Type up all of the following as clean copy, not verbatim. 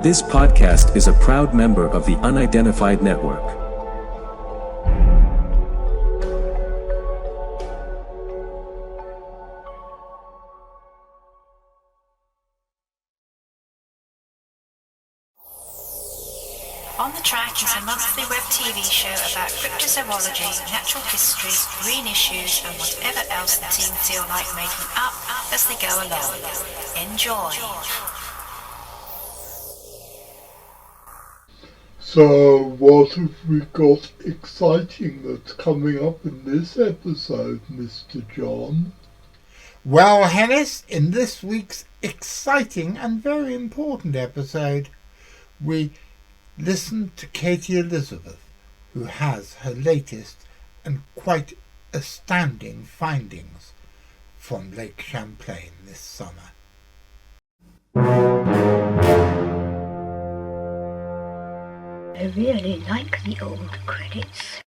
This podcast is a proud member of the Unidentified Network. On the Track is a monthly web TV show about cryptozoology, natural history, green issues, and whatever else the team feel like making up as they go along. Enjoy! So, what have we got exciting that's coming up in this episode, Mr. John? Well, Hennis, in this week's exciting and very important episode, we listen to Katy Elizabeth, who has her latest and quite astounding findings from Lake Champlain this summer. I really like the old credits.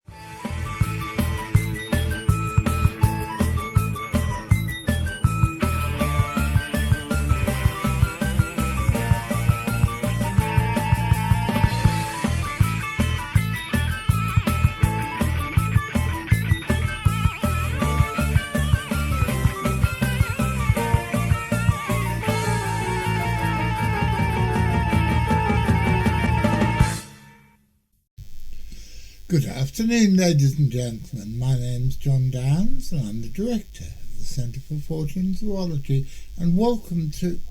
Good afternoon, ladies and gentlemen. My name's John Downs and I'm the director of the Centre for Fortean Zoology, and welcome to...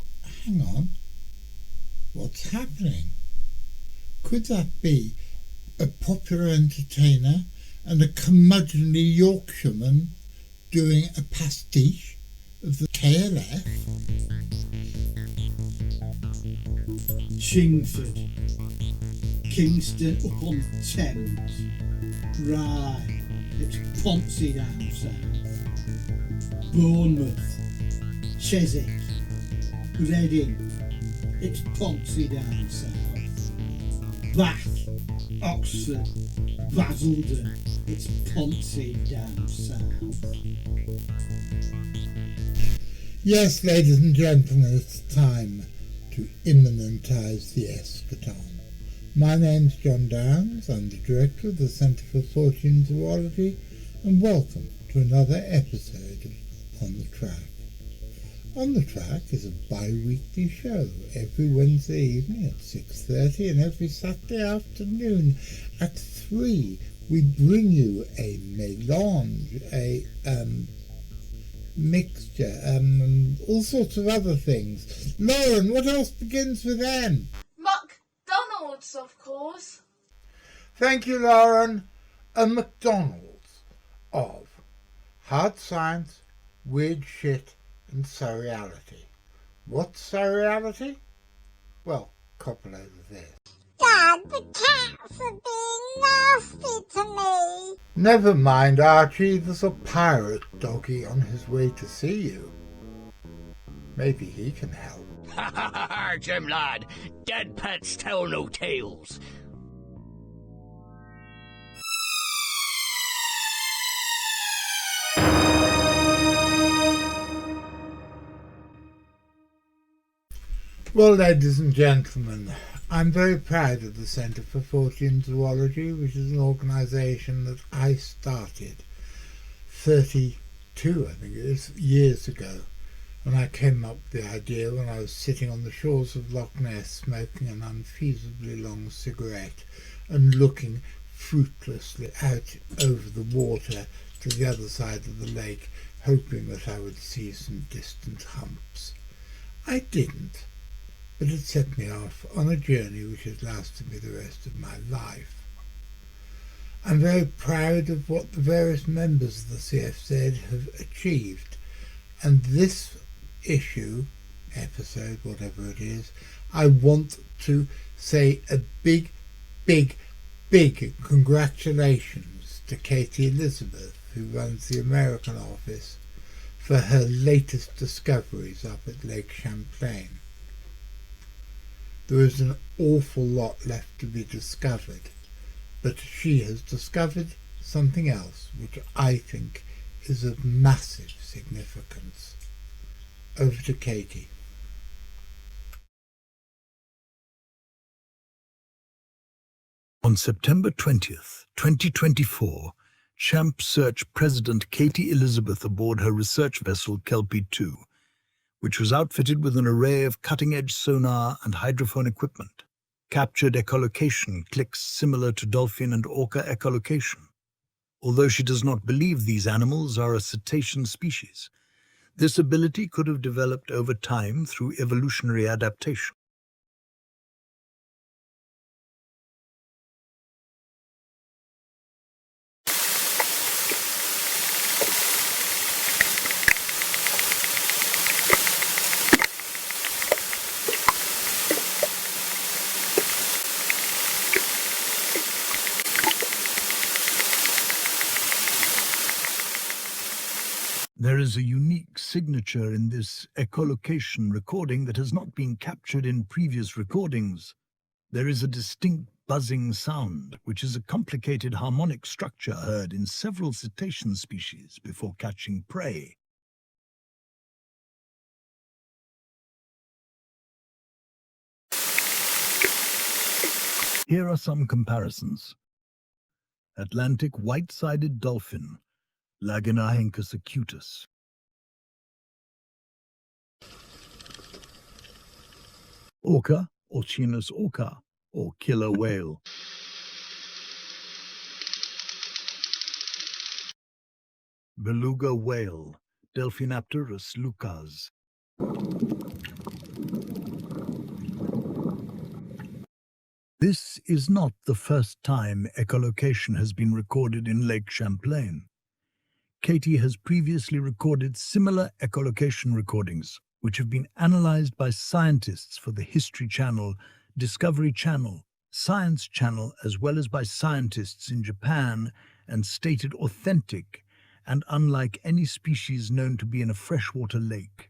Hang on. What's happening? Could that be a popular entertainer and a curmudgeonly Yorkshireman doing a pastiche of the KLF? Chingford, Kingston upon Thames, right, it's Pontsy down south, Bournemouth, Chiswick, Reading, it's Pontsy down south, Bath, Oxford, Basildon, it's Pontsy down south. Yes, ladies and gentlemen, it's time to immanentise the eschaton. My name's John Downs, I'm the director of the Centre for Fortean Zoology, and welcome to another episode of On the Track. On the Track is a bi-weekly show every Wednesday evening at 6:30 and every Saturday afternoon at 3. We bring you a melange, a mixture, all sorts of other things. Lauren, what else begins with N? McDonald's, of course. Thank you, Lauren. A McDonald's of hard science, weird shit, and surreality. What's surreality? Well, couple over this. Dad, the cats are being nasty to me. Never mind, Archie, there's a pirate doggy on his way to see you. Maybe he can help. Ha ha ha ha, Jim lad. Dead pets tell no tales. Well, ladies and gentlemen, I'm very proud of the Centre for Fortean Zoology, which is an organisation that I started 32, I think it is, years ago. And I came up with the idea when I was sitting on the shores of Loch Ness smoking an unfeasibly long cigarette and looking fruitlessly out over the water to the other side of the lake, hoping that I would see some distant humps. I didn't, but it set me off on a journey which has lasted me the rest of my life. I'm very proud of what the various members of the CFZ have achieved, and this episode, whatever it is, I want to say a big congratulations to Katy Elizabeth, who runs the American office, for her latest discoveries up at Lake Champlain. There is an awful lot left to be discovered, but she has discovered something else which I think is of massive significance. Over to Katy. On September 20th, 2024, Champ searched President Katy Elizabeth aboard her research vessel Kelpie 2, which was outfitted with an array of cutting-edge sonar and hydrophone equipment. Captured echolocation clicks similar to dolphin and orca echolocation. Although she does not believe these animals are a cetacean species, this ability could have developed over time through evolutionary adaptation. There is a unique signature in this echolocation recording that has not been captured in previous recordings. There is a distinct buzzing sound, which is a complicated harmonic structure heard in several cetacean species before catching prey. Here are some comparisons. Atlantic white-sided dolphin, Lagenahencus acutus. Orca, or Orchinus orca, or killer whale. Beluga whale, Delphinapterus lucas. This is not the first time echolocation has been recorded in Lake Champlain. Katy has previously recorded similar echolocation recordings, which have been analyzed by scientists for the History Channel, Discovery Channel, Science Channel, as well as by scientists in Japan, and stated authentic and unlike any species known to be in a freshwater lake.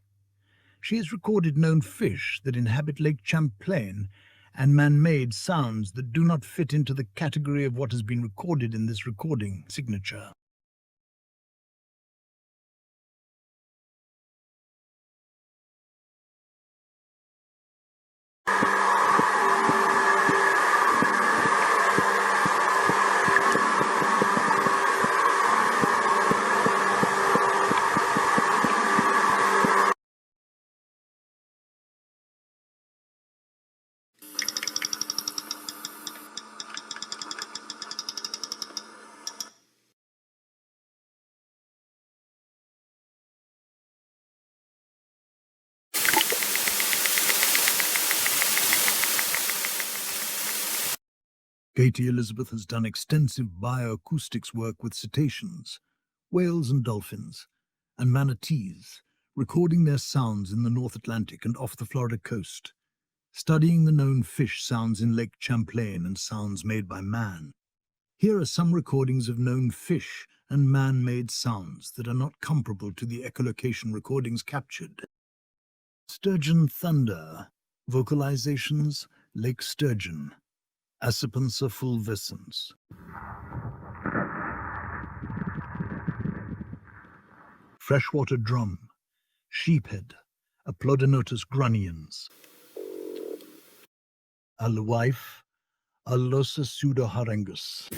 She has recorded known fish that inhabit Lake Champlain and man-made sounds that do not fit into the category of what has been recorded in this recording signature. Katy Elizabeth has done extensive bioacoustics work with cetaceans, whales and dolphins, and manatees, recording their sounds in the North Atlantic and off the Florida coast, studying the known fish sounds in Lake Champlain and sounds made by man. Here are some recordings of known fish and man-made sounds that are not comparable to the echolocation recordings captured. Sturgeon thunder, vocalizations, Lake sturgeon. Acipensa fulvescens. Freshwater drum, sheephead, Aplodinotus grunniens. Alewife, Alosa pseudoharengus.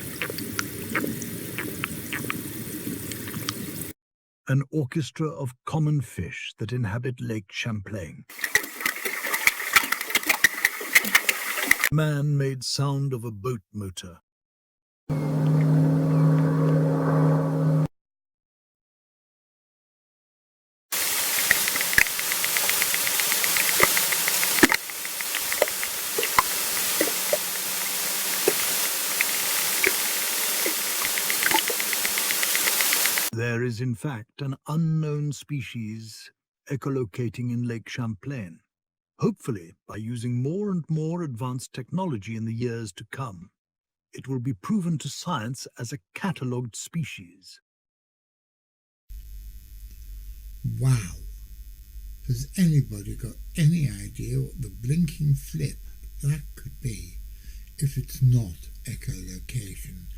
An orchestra of common fish that inhabit Lake Champlain. Man-made sound of a boat motor. There is in fact an unknown species echolocating in Lake Champlain. Hopefully, by using more and more advanced technology in the years to come, it will be proven to science as a catalogued species. Wow! Has anybody got any idea what the blinking flip that could be if it's not echolocation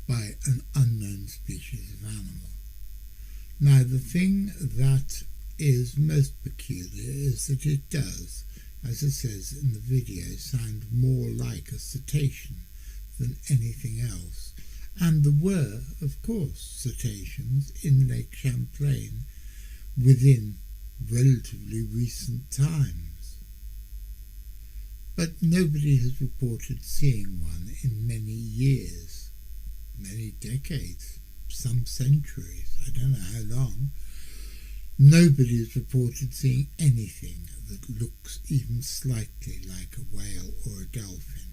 by an unknown species of animal? Now, the thing that is most peculiar is that it does, as it says in the video, sound more like a cetacean than anything else. And there were, of course, cetaceans in Lake Champlain within relatively recent times. But nobody has reported seeing one in many years, many decades, some centuries, I don't know how long. Nobody has reported seeing anything that looks even slightly like a whale or a dolphin.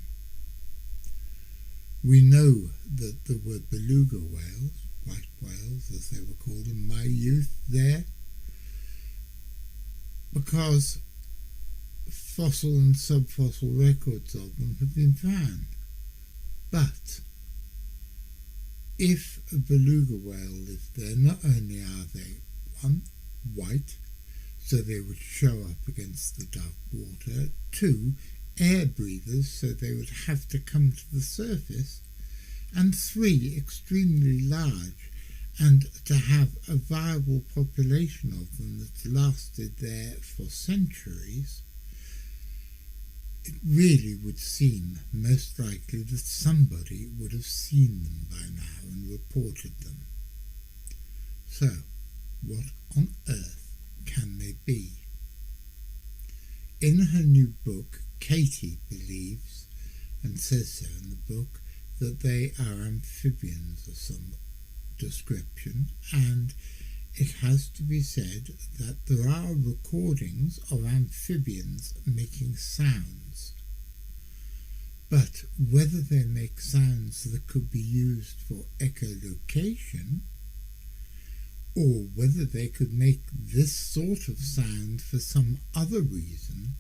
We know that there were beluga whales, white whales as they were called in my youth there, because fossil and subfossil records of them have been found. But if a beluga whale lived there, not only are they, one, white, so they would show up against the dark water, two, air breathers, so they would have to come to the surface, and three, extremely large, and to have a viable population of them that lasted there for centuries, it really would seem most likely that somebody would have seen them by now and reported them. So, what on earth can they be? In her new book, Katy believes, and says so in the book, that they are amphibians of some description, and it has to be said that there are recordings of amphibians making sounds. But whether they make sounds that could be used for echolocation, or whether they could make this sort of sound for some other reason,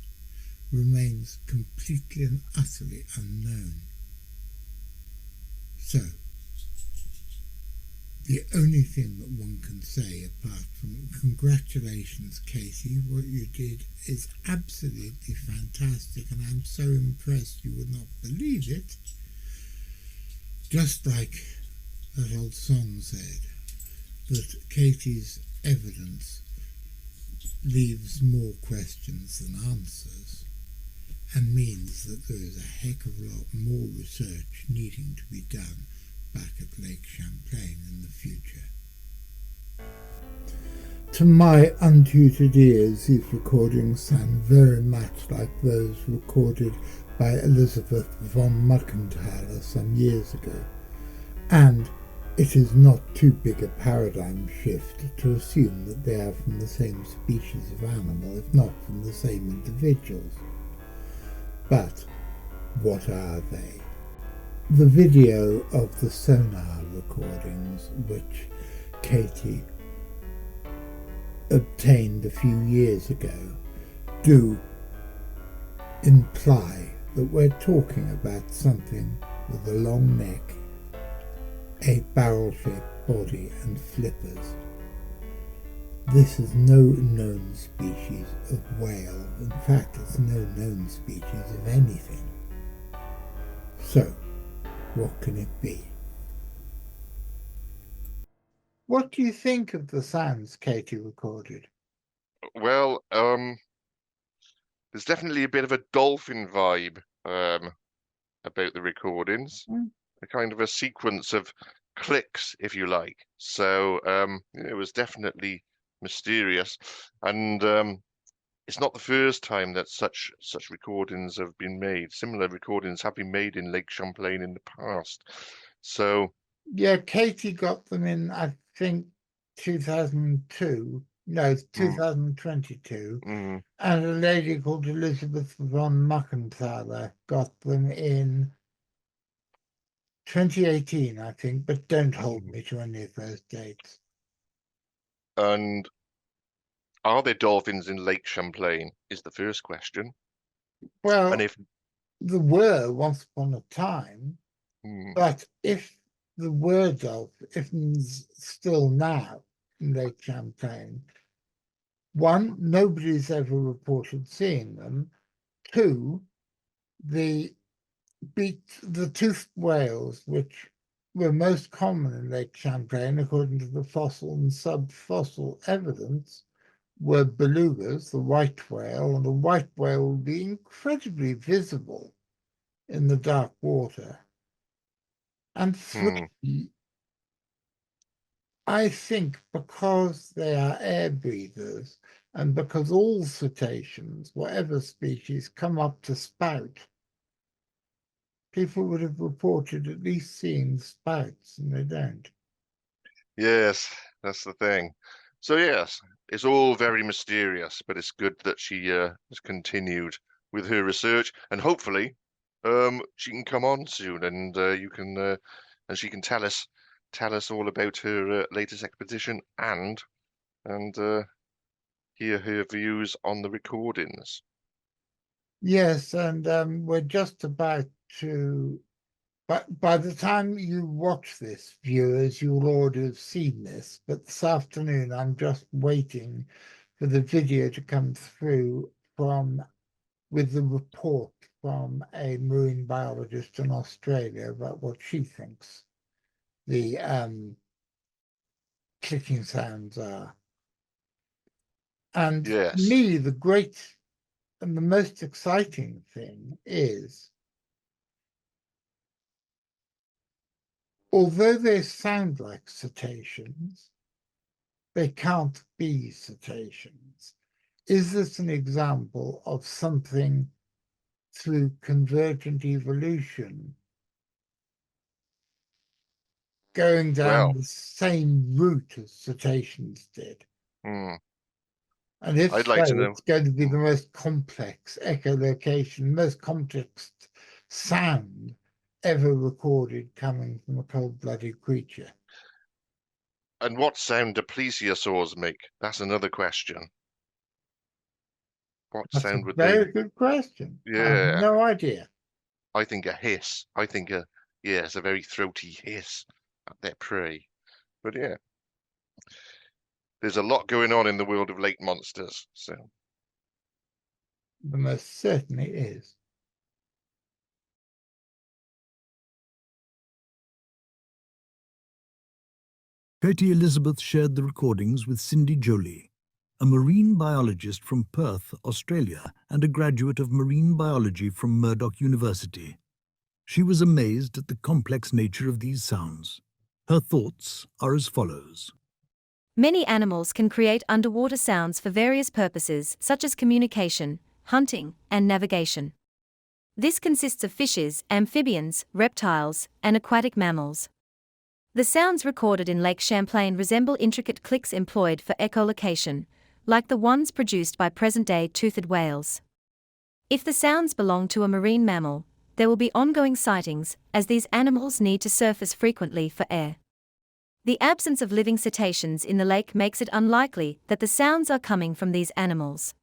remains completely and utterly unknown. So, the only thing that one can say, apart from congratulations, Katy, what you did is absolutely fantastic, and I'm so impressed you would not believe it. Just like that old song said, that Katy's evidence leaves more questions than answers, and means that there is a heck of a lot more research needing to be done back at Lake Champlain in the future. To my untutored ears, these recordings sound very much like those recorded by Elizabeth von Muckenthaler some years ago, and it is not too big a paradigm shift to assume that they are from the same species of animal, if not from the same individuals. But what are they? The video of the sonar recordings, which Katy obtained a few years ago, do imply that we're talking about something with a long neck, a barrel-shaped body and flippers. This is no known species of whale. In fact, it's no known species of anything. So, what can it be? What do you think of the sounds Katy recorded? Well, there's definitely a bit of a dolphin vibe about the recordings. A kind of a sequence of clicks, if you like. So it was definitely mysterious, and it's not the first time that such recordings have been made. Similar recordings have been made in Lake Champlain in the past. So yeah, Katy got them in, I think, 2002. No, 2022. And a lady called Elizabeth von Muckenthaler got them in 2018, I think, but don't hold me to any of those dates. And are there dolphins in Lake Champlain is the first question. Well, and if there were once upon a time, but if there were dolphins still now in Lake Champlain, one, nobody's ever reported seeing them. Two, the toothed whales, which were most common in Lake Champlain, according to the fossil and subfossil evidence, were belugas, the white whale, and the white whale would be incredibly visible in the dark water. And Hmm. three, I think because they are air breathers and because all cetaceans, whatever species, come up to spout, people would have reported at least seeing spouts, and they don't. Yes, that's the thing. So yes, it's all very mysterious, but it's good that she has continued with her research, and hopefully, she can come on soon, and you can and she can tell us all about her latest expedition and hear her views on the recordings. Yes, and we're just about to. But by the time you watch this, viewers, you'll already have seen this. But this afternoon, I'm just waiting for the video to come through with the report from a marine biologist in Australia about what she thinks the clicking sounds are. And to Yes. me, the great and the most exciting thing is, although they sound like cetaceans, they can't be cetaceans. Is this an example of something through convergent evolution going down Well, the same route as cetaceans did? hmm, And if I'd so, like to know. it's going to be the most complex echolocation, most complex sound ever recorded coming from a cold-blooded creature. And what sound do plesiosaurs make? That's another question. What That's a sound would they very make? good question. I have Yeah, no idea. I think a hiss. I think yeah, it's a very throaty hiss at their prey. But yeah, there's a lot going on in the world of lake monsters. So The most certainly is. Katy Elizabeth shared the recordings with Cindy Jolie, a marine biologist from Perth, Australia, and a graduate of marine biology from Murdoch University. She was amazed at the complex nature of these sounds. Her thoughts are as follows. Many animals can create underwater sounds for various purposes, such as communication, hunting, and navigation. This consists of fishes, amphibians, reptiles, and aquatic mammals. The sounds recorded in Lake Champlain resemble intricate clicks employed for echolocation, like the ones produced by present-day toothed whales. If the sounds belong to a marine mammal, there will be ongoing sightings, as these animals need to surface frequently for air. The absence of living cetaceans in the lake makes it unlikely that the sounds are coming from these animals.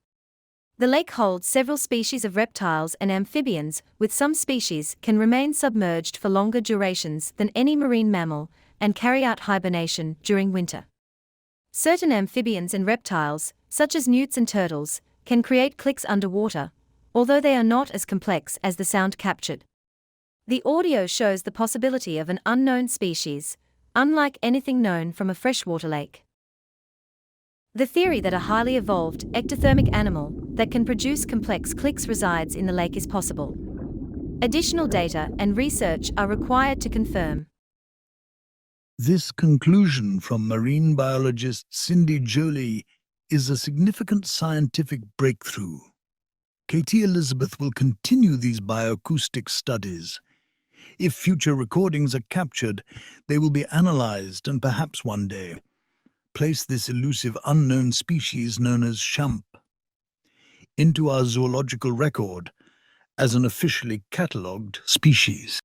The lake holds several species of reptiles and amphibians, with some species can remain submerged for longer durations than any marine mammal and carry out hibernation during winter. Certain amphibians and reptiles, such as newts and turtles, can create clicks underwater, although they are not as complex as the sound captured. The audio shows the possibility of an unknown species, unlike anything known from a freshwater lake. The theory that a highly evolved, ectothermic animal that can produce complex clicks resides in the lake is possible. Additional data and research are required to confirm. This conclusion from marine biologist Cindy Jolie is a significant scientific breakthrough. Katy Elizabeth will continue these bioacoustic studies. If future recordings are captured, they will be analyzed and perhaps one day place this elusive unknown species known as champ into our zoological record as an officially catalogued species.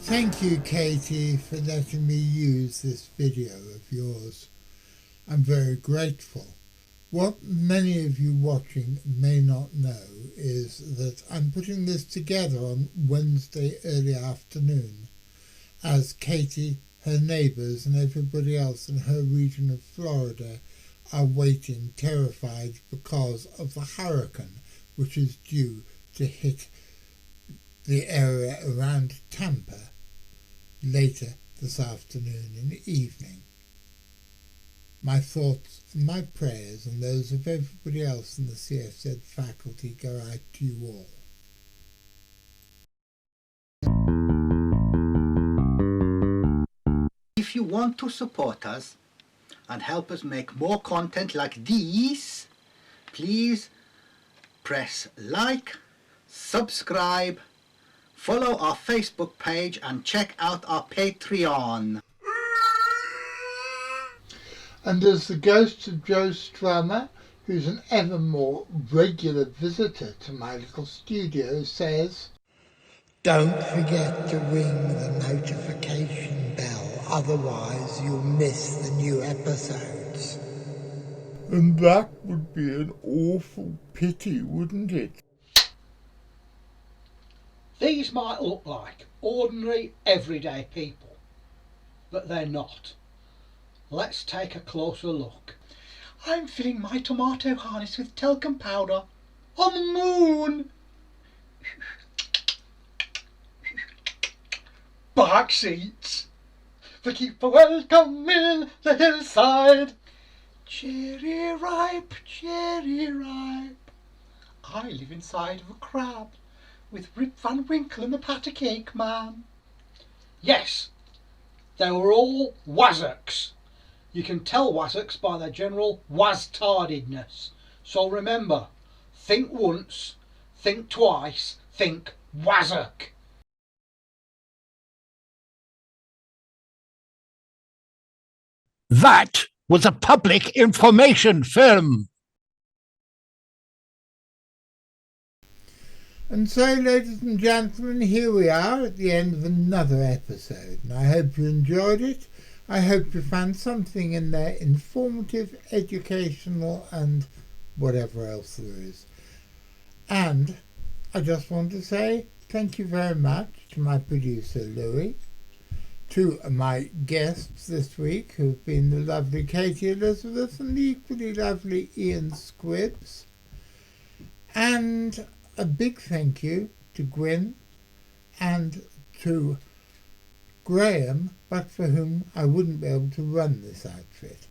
Thank you, Katy, for letting me use this video of yours. I'm very grateful. What many of you watching may not know is that I'm putting this together on Wednesday early afternoon, as Katy, her neighbours and everybody else in her region of Florida are waiting terrified because of the hurricane which is due to hit the area around Tampa later this afternoon and evening. My thoughts and my prayers and those of everybody else in the CFZ faculty go out to you all. If you want to support us and help us make more content like these, please press like, subscribe, follow our Facebook page and check out our Patreon. And as the ghost of Joe Strummer, who's an ever more regular visitor to my little studio, says, don't forget to ring the notification bell, otherwise you'll miss the new episodes. And that would be an awful pity, wouldn't it? These might look like ordinary, everyday people, but they're not. Let's take a closer look. I'm filling my tomato harness with talcum powder on the moon. Back seats for keep a welcome in the hillside. Cherry ripe, cherry ripe. I live inside of a crab with Rip Van Winkle and the Patty Cake Man. Yes, they were all wazzocks. You can tell wazzocks by their general waz-tardedness. So remember, think once, think twice, think wazzock. That was a public information film. And so, ladies and gentlemen, here we are at the end of another episode, and I hope you enjoyed it. I hope you found something in there informative, educational, and whatever else there is. And I just want to say thank you very much to my producer, Louis, to my guests this week, who've been the lovely Katy Elizabeth and the equally lovely Ian Squibbs, and a big thank you to Gwyn and to Graham, but for whom I wouldn't be able to run this outfit,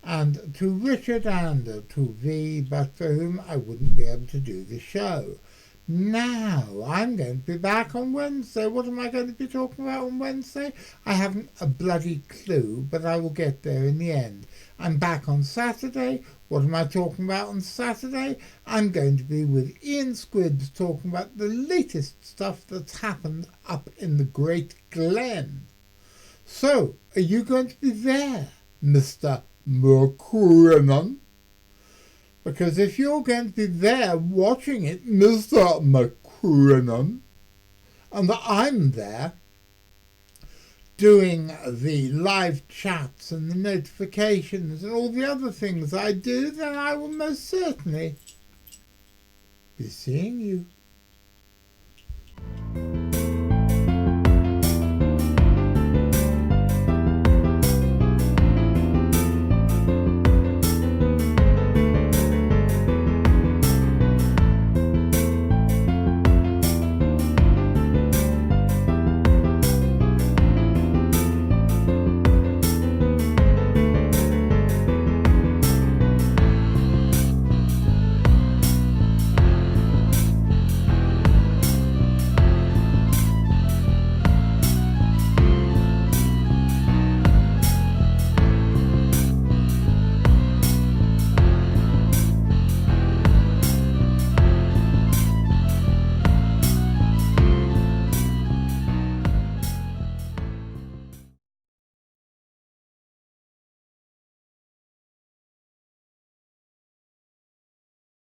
and to Richard and to V, but for whom I wouldn't be able to do the show. Now, I'm going to be back on Wednesday. What am I going to be talking about on Wednesday? I haven't a bloody clue, but I will get there in the end. I'm back on Saturday. What am I talking about on Saturday? I'm going to be with Ian Squibbs talking about the latest stuff that's happened up in the Great Glen. So, are you going to be there, Mr. McCrinnan? Because if you're going to be there watching it, Mr. McCrinnan, and that I'm there doing the live chats and the notifications and all the other things I do, then I will most certainly be seeing you.